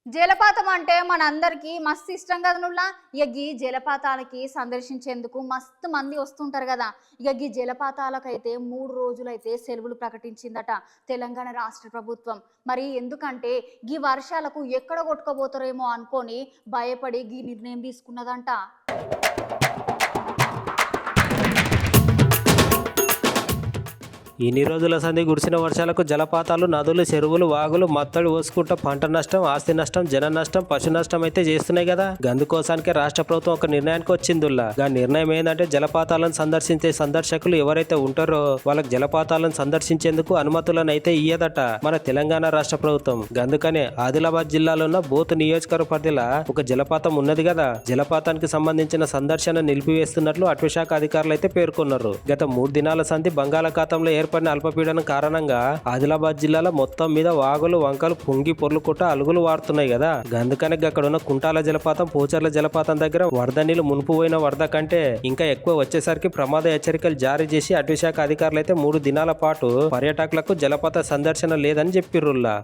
జలపాతం అంటే మనందరికీ మస్తు ఇష్టం కదా నుల్లా. ఇక గీ జలపాతాలకి సందర్శించేందుకు మస్తు మంది వస్తుంటారు కదా. ఇక గీ జలపాతాలకైతే 3 రోజులైతే సెలవులు ప్రకటించిందట తెలంగాణ రాష్ట్ర ప్రభుత్వం. మరి ఎందుకంటే గీ వర్షాలకు ఎక్కడ కొట్టుకోబోతారేమో అనుకొని భయపడి గీ నిర్ణయం తీసుకున్నదంట. ఇన్ని రోజుల సంధి కురిసిన వర్షాలకు జలపాతాలు, నదులు, చెరువులు, వాగులు మత్తడి పోసుకుంటా పంట నష్టం, ఆస్తి నష్టం, జన నష్టం, పశు నష్టం అయితే చేస్తున్నాయి కదా. గందుకోసానికే రాష్ట్ర ప్రభుత్వం ఒక నిర్ణయానికి వచ్చిందిలా. ఆ నిర్ణయం ఏంటంటే జలపాతాలను సందర్శించే సందర్శకులు ఎవరైతే ఉంటారో వాళ్ళకి జలపాతాలను సందర్శించేందుకు అనుమతులను అయితే ఇయ్యదట మన తెలంగాణ రాష్ట్ర ప్రభుత్వం. గందుకనే ఆదిలాబాద్ జిల్లాలో ఉన్న బోత్ నియోజకవర్గ పరిధిలో ఒక జలపాతం ఉన్నది కదా. జలపాతానికి సంబంధించిన సందర్శన నిలిపివేస్తున్నట్లు అటవీశాఖ అధికారులు అయితే పేర్కొన్నారు. గత 3 దినాల సంధి బంగాళాఖాతంలో ఏర్పడిన అల్పపీడనం కారణంగా ఆదిలాబాద్ జిల్లాలో మొత్తం మీద వాగులు, వంకలు పొంగి పొర్లుకుంటా అలుగులు వారుతున్నాయి కదా. అందుకనే అక్కడ ఉన్న కుంటాల జలపాతం, పోచర్ల జలపాతం దగ్గర వరద నీళ్లు మునుపు పోయిన వరద కంటే ఇంకా ఎక్కువ వచ్చేసరికి ప్రమాద హెచ్చరికలు జారీ చేసి అటవీశాఖ అధికారులు అయితే 3 దినాల పాటు పర్యాటకులకు జలపాత సందర్శన లేదని చెప్పిర్రుల్లా.